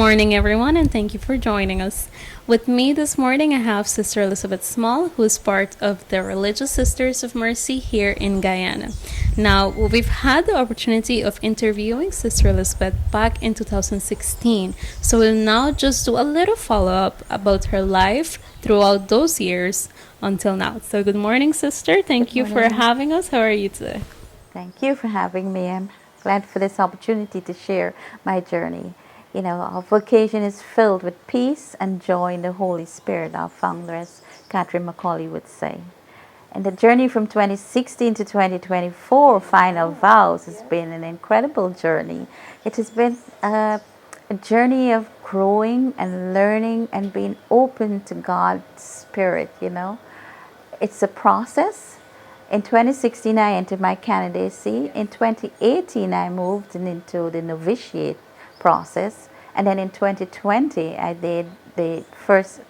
morning, everyone, and thank you for joining us. With me this morning, I have Sister Elizabeth Small, who is part of the Religious Sisters of Mercy here in Guyana. Now, we've had the opportunity of interviewing Sister Elizabeth back in 2016, so we'll now just do a little follow up about her life throughout those years until now. So, good morning, Sister. Thank you for having us. How are you today? Thank you for having me. I'm glad for this opportunity to share my journey. You know, our vocation is filled with peace and joy in the Holy Spirit, our founderess, Catherine Macaulay, would say. And the journey from 2016 to 2024, Final Vows, has been an incredible journey. It has been a journey of growing and learning and being open to God's Spirit, you know. It's a process. In 2016, I entered my candidacy. In 2018, I moved into the novitiate process. And then in 2020, I did the first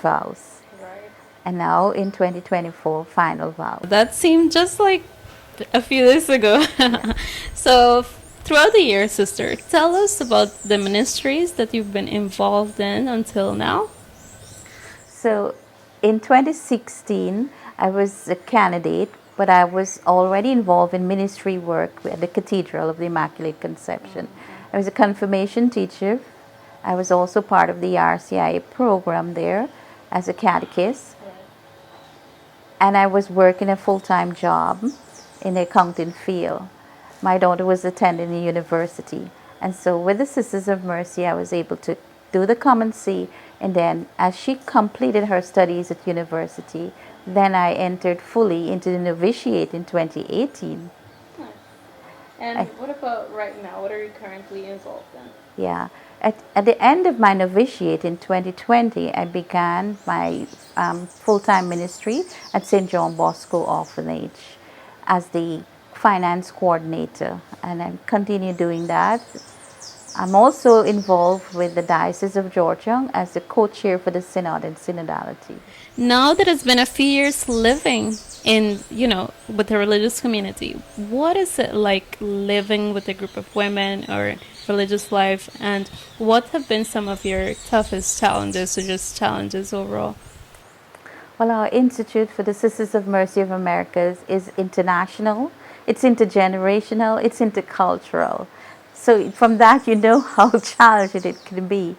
vows. Right. And now in 2024, final vows. That seemed just like a few days ago. So, throughout the year, Sister, tell us about the ministries that you've been involved in until now. So in 2016, I was a candidate, but I was already involved in ministry work at the Cathedral of the Immaculate Conception. I was a confirmation teacher. I was also part of the RCIA program there as a catechist. And I was working a full-time job in the accounting field. My daughter was attending the university. And so with the Sisters of Mercy, I was able to do the Common See. And then as she completed her studies at university, then I entered fully into the novitiate in 2018. And what about right now? What are you currently involved in? Yeah. At the end of my novitiate in 2020, I began my full-time ministry at St. John Bosco Orphanage as the finance coordinator, and I continue doing that. I'm also involved with the Diocese of Georgetown as the co-chair for the Synod and Synodality. Now that it's been a few years living in, with the religious community, what is it like living with a group of women or religious life, and what have been some of your toughest challenges or just challenges overall? Well, our Institute for the Sisters of Mercy of Americas is international, it's intergenerational, it's intercultural. So from that, you know how challenging it can be.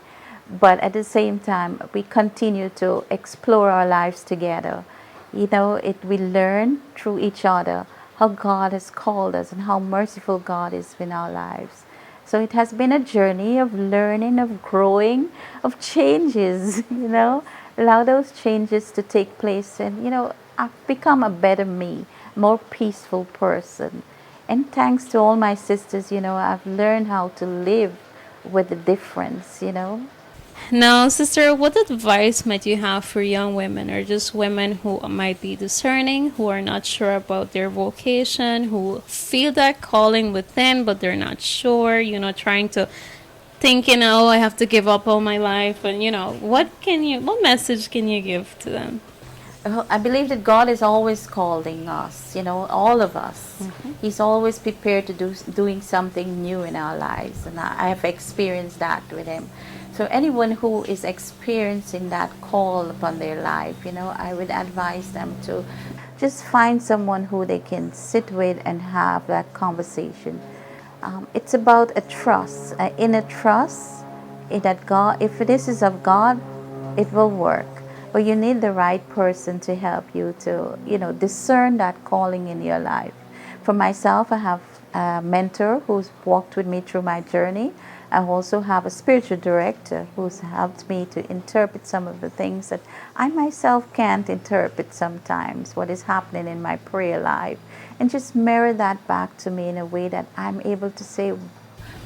But at the same time, we continue to explore our lives together. You know, we learn through each other how God has called us and how merciful God is in our lives. So it has been a journey of learning, of growing, of changes, allow those changes to take place. And, I've become a better me, more peaceful person. And thanks to all my sisters, I've learned how to live with the difference, Now, Sister, what advice might you have for young women or just women who might be discerning, who are not sure about their vocation, who feel that calling within, but they're not sure, trying to think, I have to give up all my life, and, what message can you give to them? I believe that God is always calling us, all of us. Mm-hmm. He's always prepared to doing something new in our lives, and I have experienced that with Him. So anyone who is experiencing that call upon their life, I would advise them to just find someone who they can sit with and have that conversation. It's about a trust, an inner trust in that God, if this is of God, it will work. But you need the right person to help you to, discern that calling in your life. For myself, I have a mentor who's walked with me through my journey. I also have a spiritual director who's helped me to interpret some of the things that I myself can't interpret sometimes, what is happening in my prayer life, and just mirror that back to me in a way that I'm able to say,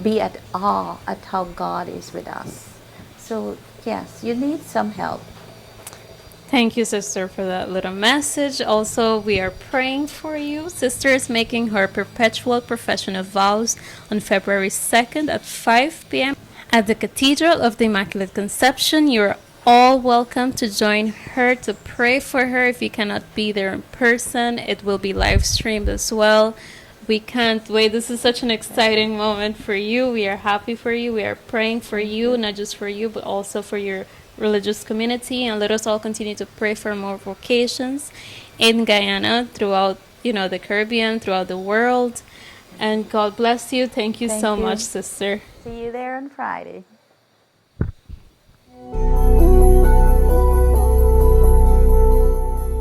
be at awe at how God is with us. So yes, you need some help. Thank you, Sister, for that little message. Also, we are praying for you. Sister is making her perpetual profession vows on February 2nd at 5 p.m. at the Cathedral of the Immaculate Conception. You're all welcome to join her to pray for her. If you cannot be there in person, it will be live streamed as well. We can't wait. This is such an exciting moment for you. We are happy for you. We are praying for you, not just for you, but also for your religious community. And let us all continue to pray for more vocations in Guyana, throughout, the Caribbean, throughout the world. And God bless you. Thank you Thank so you. much, sister. See you there on Friday.